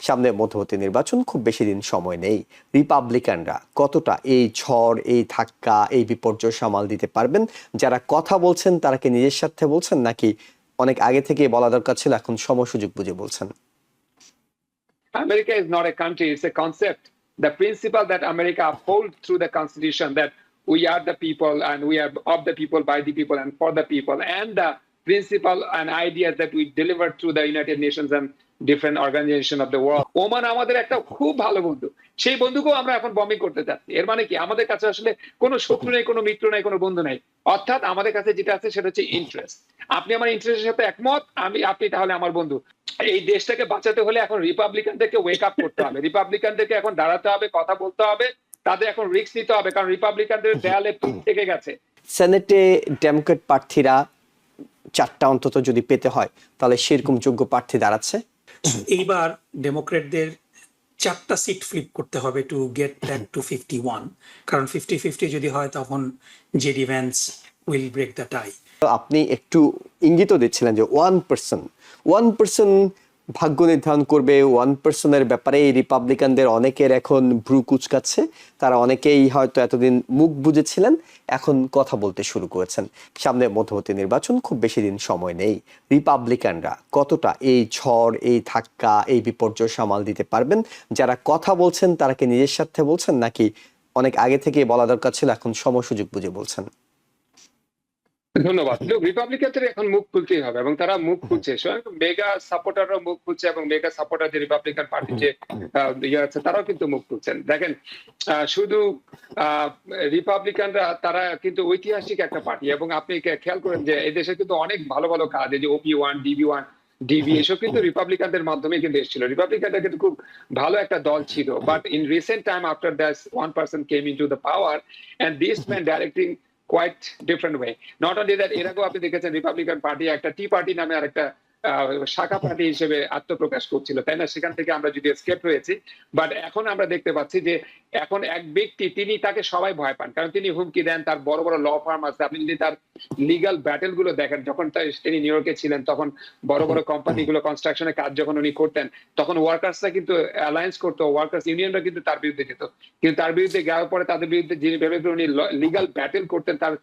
সামনে মধ্যবর্তী নির্বাচন, খুব বেশি দিন সময় নেই। রিপাবলিকানরা কতটা এই ঝড়, এই ধাক্কা, এই বিপর্যয় সামাল দিতে পারবেন? যারা কথা বলছেন তারা কি নিজের স্বার্থে বলছেন, নাকি অনেক আগে থেকে বলা দরকার ছিল, এখন সময় সুযোগ বুঝে বলছেন? America is not a country, it's a concept. The principle that America upholds through the Constitution, that we are the people and we are of the people, by the people and for the people, and the principle and ideas that we deliver through the United Nations and different organization of the world. Oman আমাদের একটা খুব ভালো বন্ধু, সেই বন্ধুকেও আমরা এখন bombing করতে চাচ্ছি। এর মানে কি, আমাদের কাছে আসলে কোনো শত্রু নেই, কোনো মিত্র নেই, কোনো বন্ধু নেই। অর্থাৎ আমাদের কাছে যেটা আছে সেটা হচ্ছে ইন্টারেস্ট। আপনি আমার ইন্টারেস্টের সাথে একমত, আপনি তাহলে আমার বন্ধু। এই দেশটাকে বাঁচাতে হলে এখন রিপাবলিকানদেরকে ওয়েক আপ করতে হবে, রিপাবলিকানদেরকে এখন দাঁড়াতে হবে, কথা বলতে হবে, তাদের এখন রিস্ক নিতে হবে, কারণ রিপাবলিকানদের দেয়ালে পিঠ থেকে গেছে। সেনেটে ডেমোক্রেট প্রার্থীরা 4টা অন্তত যদি পেতে হয়, তাহলে সেরকম যোগ্য প্রার্থী দাঁড়াচ্ছে? এইবার ডেমোক্রেটদের 4টা সিট ফ্লিপ করতে হবে টু গেট ব্যাক টু 51, কারণ 50-50 যদি হয় তখন JD Vance will break the tie. আপনি একটু ইঙ্গিত দিচ্ছিলেন যে 1% ভাগ্য নির্ধারণ করবে। 1%-এর ব্যাপারে এই রিপাবলিকানদের অনেকের এখন ভ্রু কুচকাচ্ছে। তারা অনেকেই হয়তো এতদিন মুখ বুজেছিলেন, এখন কথা বলতে শুরু করেছেন। সামনে মধ্যবর্তী নির্বাচন, খুব বেশি দিন সময় নেই। রিপাবলিকানরা কতটা এই ঝড়, এই ধাক্কা, এই বিপর্যয় সামাল দিতে পারবেন? যারা কথা বলছেন তারা কি নিজের স্বার্থে বলছেন, নাকি অনেক আগে থেকে বলা দরকার ছিল, এখন সময় সুযোগ বুঝে বলছেন? ধন্যবাদ। রিপাবলিকানদের এখন মুখ খুলতেই হবে এবং তারা মুখ খুলছে। মেগা সাপোর্টাররা মুখ খুলছে এবং মেগা সাপোর্টার যে রিপাবলিকান পার্টি যে ইয়ে আছে তারাও কিন্তু মুখ খুলছেন। দেখেন, শুধু রিপাবলিকানরা তারা কিন্তু ঐতিহাসিক একটা পার্টি, এবং আপনি খেয়াল করেন যে এই দেশে কিন্তু অনেক ভালো ভালো কাজ, এই যে OP1, DB1, ডিবি, এসব কিন্তু রিপাবলিকানদের মাধ্যমে কিন্তু এসেছিল। রিপাবলিকানরা কিন্তু খুব ভালো একটা দল ছিল, but in recent time after that 1% came into the power and this man directing quite different way. Not only that, এর আগেও আপনি দেখেছেন রিপাবলিকান পার্টি একটা টি পার্টি নামে আরেকটা শাখা পার্টি হিসেবে আত্মপ্রকাশ করছিল, তাই না? সেখান থেকে আমরা যদি এসকেপ হয়েছি, বাট এখন আমরা দেখতে পাচ্ছি যে এখন এক ব্যক্তি, তিনি, তাকে সবাই ভয় পান, কারণ তিনি হুমকি দেন। তার বড় বড় ল ফার্ম আছে, আপনি যদি তার লিগাল ব্যাটেল গুলো দেখেন, যখন তিনি নিউ ইয়র্কে ছিলেন তখন বড় বড় কোম্পানি গুলো কনস্ট্রাকশনের কাজ যখন উনি করতেন, তখন ওয়ার্কার্সরা কিন্তু অ্যালায়েন্স করতো, ওয়ার্কার্স ইউনিয়নরা কিন্তু তার বিরুদ্ধে যেত। কিন্তু তার বিরুদ্ধে যাওয়ার পরে তাদের বিরুদ্ধে যিনি ভেবে উনি লিগাল ব্যাটেল করতেন, তার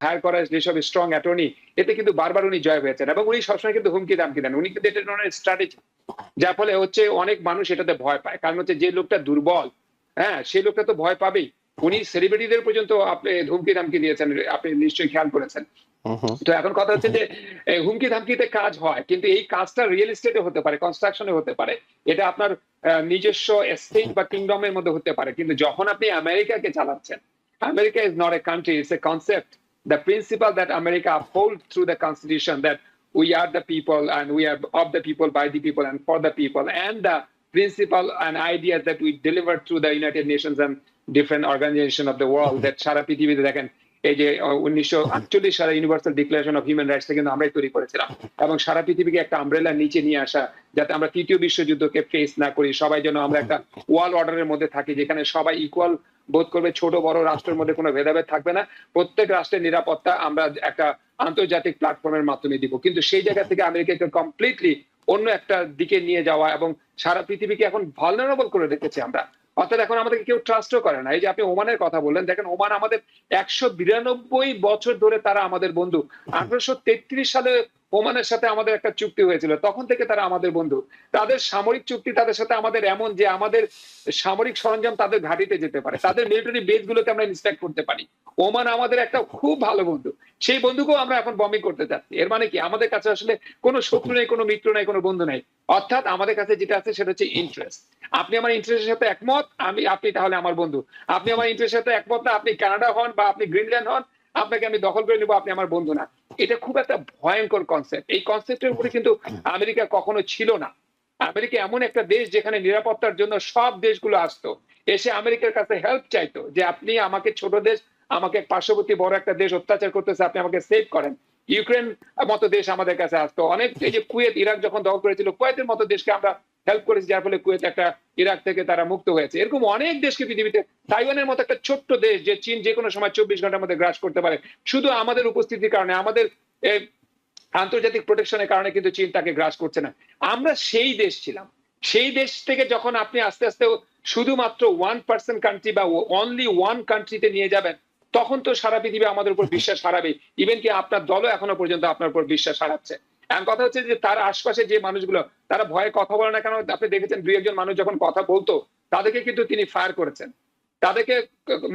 হায়ার করা যেসব স্ট্রং অ্যাটর্নি, এতে কিন্তু বারবার উনি জয় হয়েছেন। এবং উনি সবসময় কিন্তু হুমকি দামকি দেন, উনি কিন্তু এটা ধরনের স্ট্র্যাটেজি, যার ফলে হচ্ছে অনেক মানুষ এটাতে ভয় পায়। কারণ হচ্ছে যে লোকটা দুর্বল, হ্যাঁ, সেই লোকটা তো ভয় পাবেই। উনি সেলিব্রিটিদের পর্যন্ত আপনি হুমকি ধামকি দিয়েছেন, আপনি নিশ্চয়ই খেয়াল করেছেন। তো এখন কথা হচ্ছে যে হুমকি ধামকিতে কাজ হয়, কিন্তু এই কাজটা রিয়েল এস্টেটে হতে পারে, কনস্ট্রাকশনে হতে পারে, এটা আপনার নিজস্ব এস্টেট বা কিংডমের মধ্যে হতে পারে। কিন্তু যখন আপনি আমেরিকাকে চালাচ্ছেন, America is not a country, it's a concept. The principle that America upholds through the Constitution, that we are the people and we are of the people, by the people and for the people, and the principle and ideas that we deliver through the United Nations and different organization of the world, that সারা পৃথিবীতে দেখেন, এই যে 1948 সালে universal declaration of human rights কিন্তু আমরাই তৈরি করেছিলাম, এবং সারা পৃথিবীকে একটা আমব্রেলার নিচে নিয়ে আসা, যাতে আমরা তৃতীয় বিশ্বযুদ্ধকে ফেস না করি, সবাই যেন আমরা একটা ওয়ার্ল্ড অর্ডারের মধ্যে থাকি, যেখানে সবাই ইকুয়াল বোধ করবে, ছোট বড় রাষ্ট্রের মধ্যে কোনো ভেদাভেদ থাকবে না, প্রত্যেক রাষ্ট্রের নিরাপত্তা আমরা একটা আন্তর্জাতিক প্ল্যাটফর্মের মাধ্যমে দিব। কিন্তু সেই জায়গা থেকে আমেরিকাকে কমপ্লিটলি অন্য একটা দিকে নিয়ে যাওয়া এবং সারা পৃথিবীকে এখন ভালনারেবল করে রেখেছি আমরা। অর্থাৎ এখন আমাদেরকে কেউ ট্রাস্টও করে না। এই যে আপনি ওমানের কথা বললেন, দেখেন ওমান আমাদের 192 বছর ধরে তারা আমাদের বন্ধু। 1833 সালে ওমানের সাথে আমাদের একটা চুক্তি হয়েছিল, তখন থেকে তারা আমাদের বন্ধু। তাদের সামরিক চুক্তি তাদের সাথে আমাদের এমন যে আমাদের সামরিক সরঞ্জাম তাদের ঘাঁটিতে যেতে পারে, তাদের মিলিটারি বেস গুলোকে আমরা ইন্সপেক্ট করতে পারি। ওমান আমাদের একটা খুব ভালো বন্ধু, সেই বন্ধুকেও আমরা এখন বম্বিং করতে চাচ্ছি। এর মানে কি, আমাদের কাছে আসলে কোনো শত্রু নেই, কোনো মিত্র নেই, কোনো বন্ধু নেই। অর্থাৎ আমাদের কাছে যেটা আছে সেটা হচ্ছে ইন্টারেস্ট। আপনি আমার ইন্টারেস্টের সাথে একমত, আপনি তাহলে আমার বন্ধু। আপনি আমার ইন্টারেস্টের সাথে একমত না, আপনি কানাডা হন বা আপনি গ্রিনল্যান্ড হন, আপনাকে আমি দখল করে নিবো, আপনি আমার বন্ধু না। এটা খুব একটা ভয়ঙ্কর কনসেপ্ট। এই কনসেপ্টের উপরে কিন্তু আমেরিকা কখনো ছিল না। আমেরিকা এমন একটা দেশ যেখানে নিরাপত্তার জন্য সব দেশগুলো আসতো, এসে আমেরিকার কাছে হেল্প চাইতো, যে আপনি আমাকে, ছোট দেশ, আমাকে পার্শ্ববর্তী বড় একটা দেশ অত্যাচার করতেছে, আপনি আমাকে সেভ করেন। ইউক্রেন মতো দেশ আমাদের কাছে আসতো অনেক। এই যে কুয়েত, ইরাক যখন দখল করেছিল, কুয়েতের মতো দেশকে আমরা হেল্প করেছি, যার ফলে কুয়েত একটা ইরাক থেকে তারা মুক্ত হয়েছে। এরকম অনেক দেশকে পৃথিবীতে, তাইওয়ানের মতো একটা ছোট্ট দেশ যে চীন যে কোনো সময় 24 ঘন্টার মধ্যে গ্রাস করতে পারে, শুধু আমাদের উপস্থিতির কারণে, আমাদের আন্তর্জাতিক প্রোটেকশনের কারণে কিন্তু চীন তাকে গ্রাস করছে না। আমরা সেই দেশ ছিলাম সেই দেশ থেকে যখন আপনি আস্তে আস্তে শুধুমাত্র 1% কান্ট্রি বা অনলি ওয়ান কান্ট্রিতে নিয়ে যাবেন, তখন তো সারা পৃথিবী আমাদের উপর বিশ্বাস হারাবে। ইভেন কি আপনার দলও এখনো পর্যন্ত আপনার উপর বিশ্বাস হারাচ্ছে। এখন কথা হচ্ছে যে তার আশপাশে যে মানুষগুলো তারা ভয়ে কথা বলে না কেন, আপনি দেখেছেন দুই একজন মানুষ যখন কথা বলতো তাদেরকে কিন্তু তিনি ফায়ার করেছেন, তাদেরকে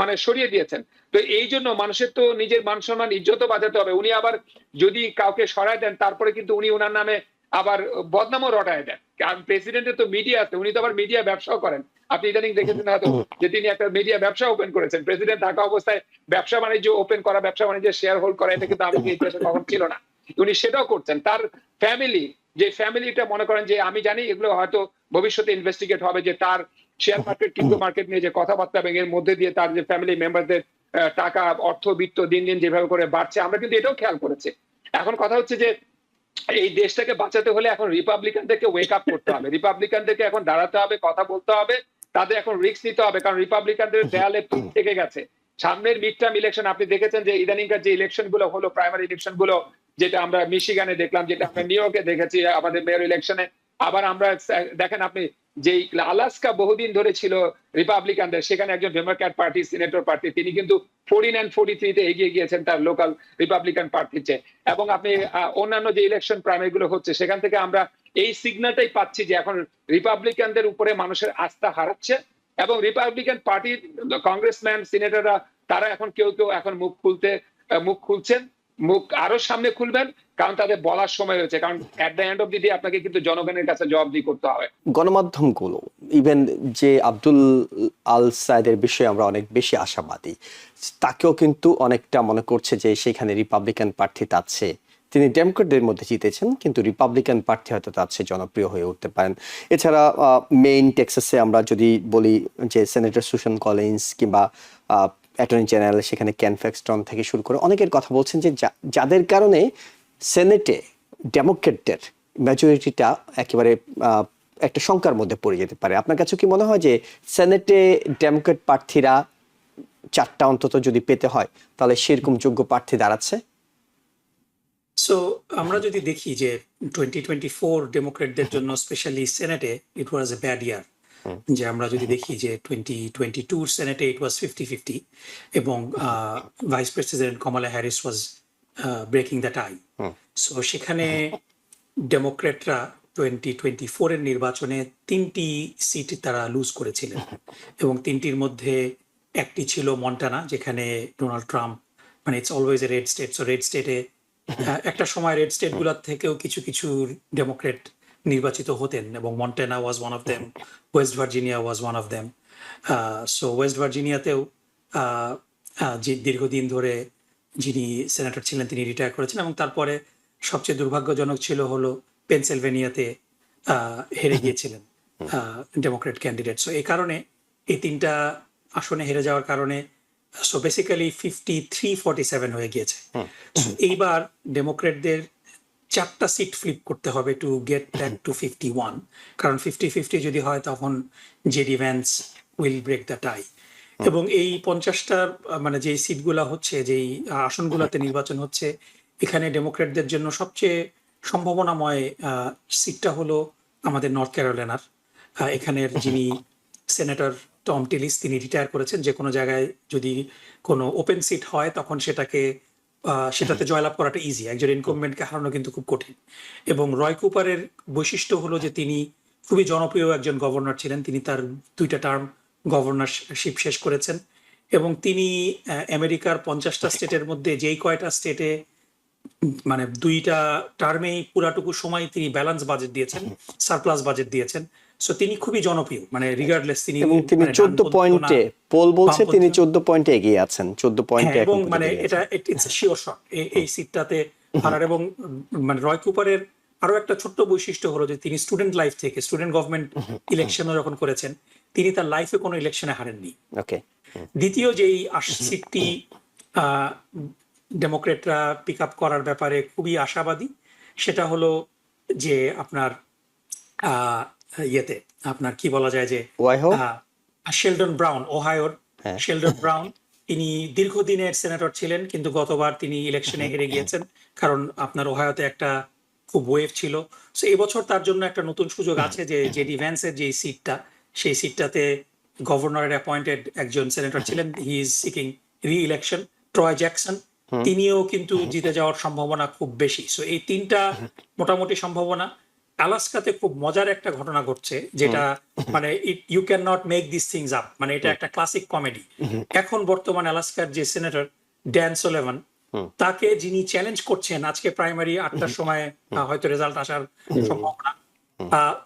মানে সরিয়ে দিয়েছেন। তো এই জন্য মানুষের তো নিজের মান সম্মান ইজ্জতও বাঁচাতে হবে। উনি আবার যদি কাউকে সরায় দেন তারপরে কিন্তু উনি ওনার নামে আবার বদনামও রটায় দেন। কারণ প্রেসিডেন্টের তো মিডিয়া আছে, উনি তো আবার মিডিয়া ব্যবসাও করেন। আপনি ইদানিং দেখেছেন হয়তো যে তিনি একটা মিডিয়া ব্যবসা ওপেন করেছেন। প্রেসিডেন্ট থাকা অবস্থায় ব্যবসা বাণিজ্য ওপেন করা, ব্যবসা বাণিজ্য শেয়ার হোল্ড করা, এটা কিন্তু আমাদের ইতিহাসে কখন ছিল না। উনি সেটাও করছেন। তার ফ্যামিলি, যে ফ্যামিলিটা মনে করেন যে আমি জানি এগুলো হয়তো ভবিষ্যতে ইনভেস্টিগেট হবে যে তার শেয়ার মার্কেট ক্রিপ্টো মার্কেট নিয়ে যে কথাবার্তা এবং এর মধ্যে দিয়ে তার যে ফ্যামিলি মেম্বারদের টাকা অর্থবিত্ত দিন দিন যেভাবে করে বাড়ছে, আমরা কিন্তু এটাও খেয়াল করেছি। এখন কথা হচ্ছে যে এই দেশটাকে বাঁচাতে হলে এখন রিপাবলিকানদেরকে ওয়েক আপ করতে হবে, রিপাবলিকানদেরকে এখন দাঁড়াতে হবে, কথা বলতে হবে, তাদের এখন রিস্ক নিতে হবে। কারণ রিপাবলিকানদের দেয়ালে পিঠ থেকে গেছে। সামনের মিড টার্ম ইলেকশন আপনি দেখেছেন যে ইদানিংকার যে ইলেকশন গুলো হলো, প্রাইমারি ইলেকশন গুলো, যেটা আমরা মিশিগানে দেখলাম, যেটা আমরা নিউ ইয়র্কে দেখেছি আমাদের মেয়র ইলেকশনে, আবার আমরা দেখেন আপনি যে আলাস্কা বহুদিন ধরে ছিল রিপাবলিকানদের, সেখানে একজন ডেমোক্র্যাট পার্টি সিনেটর প্রার্থী, তিনি কিন্তু 49-43-তে এগিয়ে গিয়েছেন তার লোকাল রিপাবলিকান প্রার্থীর চেয়ে। এবং আপনি অন্যান্য যে ইলেকশন প্রাইমারি গুলো হচ্ছে সেখান থেকে আমরা এই সিগন্যালটাই পাচ্ছি যে এখন রিপাবলিকানদের উপরে মানুষের আস্থা হারাচ্ছে এবং রিপাবলিকান পার্টির কংগ্রেসম্যান সিনেটররা তারা এখন কেউ কেউ এখন মুখ খুলছেন, মুখ আরো সামনে খুলবেন, কারণ তাদের বলার সময় হয়েছে। কারণ at the end of the day আপনাকে কিন্তু জনগণের কাছে জবাবদিহি করতে হবে। গণমাধ্যমগুলো ইভেন যে আব্দুল আল সায়েদের বিষয়ে আমরা অনেক বেশি আশাবাদী, তাকেও কিন্তু অনেকটা মনে করছে যে সেখানে রিপাবলিকান প্রার্থী তাচ্ছে, তিনি ডেমোক্রেটদের মধ্যে জিতেছেন কিন্তু রিপাবলিকান প্রার্থী হয়তো তার চেয়ে জনপ্রিয় হয়ে উঠতে পারেন। এছাড়া মেইন টেক্সাসে আমরা যদি বলি যে সেনেটর সুসান কলিন্স কিংবা অ্যাটর্নি জেনারেল সেখানে কেন প্যাক্সটন থেকে শুরু করে অনেকের কথা বলছেন যে যাদের কারণে সেনেটে ডেমোক্রেটদের মেজরিটিটা একেবারে একটা শঙ্কার মধ্যে পড়ে যেতে পারে। আপনার কাছে কি মনে হয় যে সেনেটে ডেমোক্রেট প্রার্থীরা 4টা অন্তত যদি পেতে হয় তাহলে সেরকম যোগ্য প্রার্থী দাঁড়াচ্ছে? সো আমরা যদি দেখি যে 2024 ডেমোক্রেটদের জন্য specially সেনেটে it was a bad ইয়ার, যে আমরা যদি দেখি যে 2022 সেনেটে ইট ওয়াজ 50-50 এবং vice president Kamala Harris was breaking the tie. So সেখানে ডেমোক্রেটরা 2024 এর নির্বাচনে 3টি সিট তারা লুজ করেছিলেন এবং 3টির মধ্যে একটি ছিল মন্টানা, যেখানে ডোনাল্ড ট্রাম্প, মানে it's always a red state, so red স্টেটে একটা সময় রেড স্টেটগুলোর থেকেও কিছু কিছু ডেমোক্রেট নির্বাচিত হতেন এবং Montana was one of them, West Virginia was one of them. So West ভার্জিনিয়াতেও যে দীর্ঘদিন ধরে যিনি সেনেটর ছিলেন তিনি রিটায়ার করেছেন এবং তারপরে সবচেয়ে দুর্ভাগ্যজনক ছিল হলো পেনসিলভেনিয়াতে হেরে গিয়েছিলেন ডেমোক্রেট ক্যান্ডিডেট। সো এই কারণে এই 3টা আসনে হেরে যাওয়ার কারণে সো বেসিক্যালি 53-47 হয়ে গিয়েছে। এইবার ডেমোক্রেটদের 4টা সিট ফ্লিপ করতে হবে টু গেট ব্যাক টু 51, কারণ 50-50 যদি হয় তখন JD Vance will break the tie. এবং এই 50টার মানে যেই সিটগুলা হচ্ছে, যেই আসনগুলোতে নির্বাচন হচ্ছে, এখানে ডেমোক্রেটদের জন্য সবচেয়ে সম্ভাবনাময় সিটটা হলো আমাদের নর্থ ক্যারোলাইনার। এখানের যিনি সেনেটর টম টিলিস, তিনি রিটায়ার করেছেন। যে কোনো জায়গায় যদি কোনো ওপেন সিট হয় তখন সেটাতে জয়লাভ করাটা ইজি, একজন ইনকামবেন্টকে হারানো কিন্তু খুব কঠিন। এবং রয় কুপারের বৈশিষ্ট্য হলো যে তিনি খুবই জনপ্রিয় একজন গভর্নর ছিলেন, তিনি তার 2টা টার্ম গভর্নরশিপ শেষ করেছেন এবং তিনি আমেরিকার 50টা স্টেটের মধ্যে যেই কয়টা স্টেটে মানে 2টা টার্মেই পুরাটুকু সময় তিনি ব্যালেন্স বাজেট দিয়েছেন, সারপ্লাস বাজেট দিয়েছেন। সো তিনি খুবই জনপ্রিয়, মানে রিগার্ডলেস তিনি, এবং তিনি 14 পয়েন্টে, পোল বলছে তিনি 14 পয়েন্টে এগিয়ে আছেন, 14 পয়েন্টে এবং মানে এটা ইটস শিওর শট এই সিটটাতে হারার। এবং মানে রয় কুপারের আরো একটা ছোট্ট বৈশিষ্ট্য হলো যে তিনি স্টুডেন্ট লাইফ থেকে স্টুডেন্ট গভর্নমেন্ট ইলেকশনও যখন করেছেন তিনি তার লাইফে কোনো ইলেকশনে হারেননি। ওকে। দ্বিতীয় যেই সিটটি ডেমোক্রেটরা পিক আপ করার ব্যাপারে খুবই আশাবাদী, সেটা হলো যে আপনার ইয়েতে আপনার কি বলা যায় যে শেলডন ব্রাউন, ওহাইওর শেলডন ব্রাউন, তিনি দীর্ঘদিনের সেনেটর ছিলেন কিন্তু গতবার তিনি ইলেকশনে হেরে গিয়েছেন, কারণ আপনার ওহাইওতে একটা খুব ওয়েভ ছিল। সো এবছর তার জন্য একটা নতুন সুযোগ আছে যে জেডি ভ্যান্সের যে সিটটা, সেই সিটটাতে গভর্নরের অ্যাপয়েন্টেড একজন সেনেটর ছিলেন, হি ইজ সিকিং রি ইলেকশন, ট্রয় জ্যাকসন, তিনিও কিন্তু জিতে যাওয়ার সম্ভাবনা খুব বেশি। সো এই তিনটা মোটামুটি সম্ভাবনা। আলাস্কাতে খুব মজার একটা ঘটনা ঘটছে, যেটা মানে you can not make this things up, মানে এটা একটা ক্লাসিক কমেডি। এখন বর্তমান আলাস্কার যে সেনেটর ড্যান সোলেভান, তাকে যিনি চ্যালেঞ্জ করছেন, আজকে প্রাইমারি 8টার সময় হয়তো রেজাল্ট আসার সম্ভাবনা,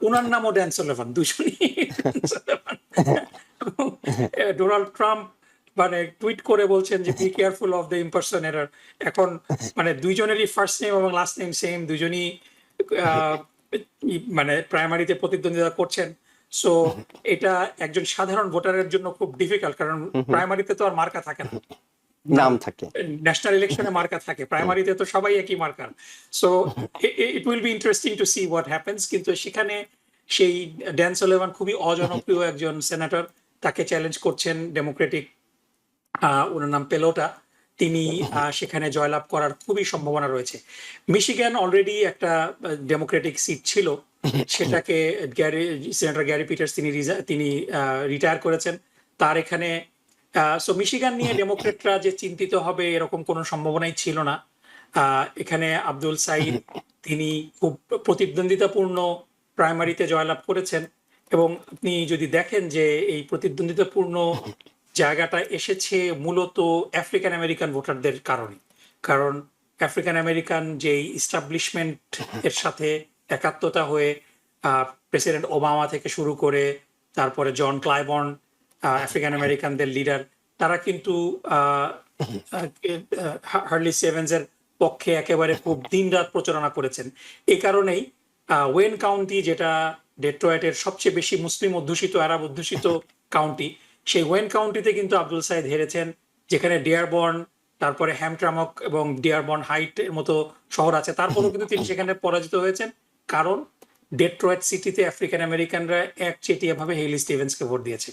ওনার নামও ড্যান সোলেভান, দুজনই ড্যান সোলেভান। ডোনাল্ড ট্রাম্প মানে টুইট করে বলছেন যে বি কেয়ারফুল অফ দ্য ইম্পারসনেটর। এখন মানে দুইজনেরই ফার্স্ট নেম এবং লাস্ট নেম সেম, দুজনই মানে প্রাইমারিতে প্রতিদ্বন্দ্বিতা করছেন। সো এটা একজন সাধারণ ভোটারের জন্য খুব ডিফিকাল্ট, কারণ প্রাইমারিতে তো আর মার্কা থাকে না, নাম থাকে। ন্যাশনাল ইলেকশনে মার্কা থাকে, প্রাইমারিতে তো সবাই একই marker. So it will be interesting to see what happens. কিন্তু সেখানে সেই ড্যান সোলেভান খুবই অজনপ্রিয় একজন সেনেটর, তাকে চ্যালেঞ্জ করছেন ডেমোক্রেটিক, ওনার নাম পেলোটা, তিনি সেখানে জয়লাভ করার খুবই সম্ভাবনা রয়েছে। মিশিগান অলরেডি একটা ডেমোক্রেটিক সিট ছিল, সেটাকে সেনেটর গ্যারি পিটার্স তিনি রিটায়ার করেছেন। তার এখানে সো মিশিগান নিয়ে ডেমোক্রেটরা যে চিন্তিত হবে এরকম কোনো সম্ভাবনাই ছিল না। এখানে আব্দুল সাইদ, তিনি খুব প্রতিদ্বন্দ্বিতাপূর্ণ প্রাইমারিতে জয়লাভ করেছেন, এবং আপনি যদি দেখেন যে এই প্রতিদ্বন্দ্বিতাপূর্ণ জায়গাটা এসেছে মূলত আফ্রিকান আমেরিকান ভোটারদের কারণে। কারণ আফ্রিকান আমেরিকান যে ইস্টাবলিশমেন্ট এর সাথে একাত্মতা হয়ে প্রেসিডেন্ট ওবামা থেকে শুরু করে তারপরে জন ক্লাইবর্ন, আফ্রিকান আমেরিকানদের লিডার, তারা কিন্তু হার্লি সেভেন্স এর পক্ষে একেবারে খুব দিনরাত প্রচারণা করেছেন। এই কারণেই ওয়েন কাউন্টি, যেটা ডেট্রয়েটের সবচেয়ে বেশি মুসলিম অধ্যুষিত, আরব অধ্যুষিত কাউন্টি, সেই ওয়েন কাউন্টিতে কিন্তু আব্দুল সাইদ হেরেছেন, যেখানে ডিয়ারবর্ন, তারপরে হ্যামট্রামক এবং ডিয়ারবর্ন হাইট এর মতো শহর আছে, তারপরেও কিন্তু তিনি সেখানে পরাজিত হয়েছেন। কারণ ডেট্রয়েট সিটিতে আফ্রিকান আমেরিকানরা একচেটিয়া ভাবে হেইলি স্টিভেন্সকে ভোট দিয়েছে।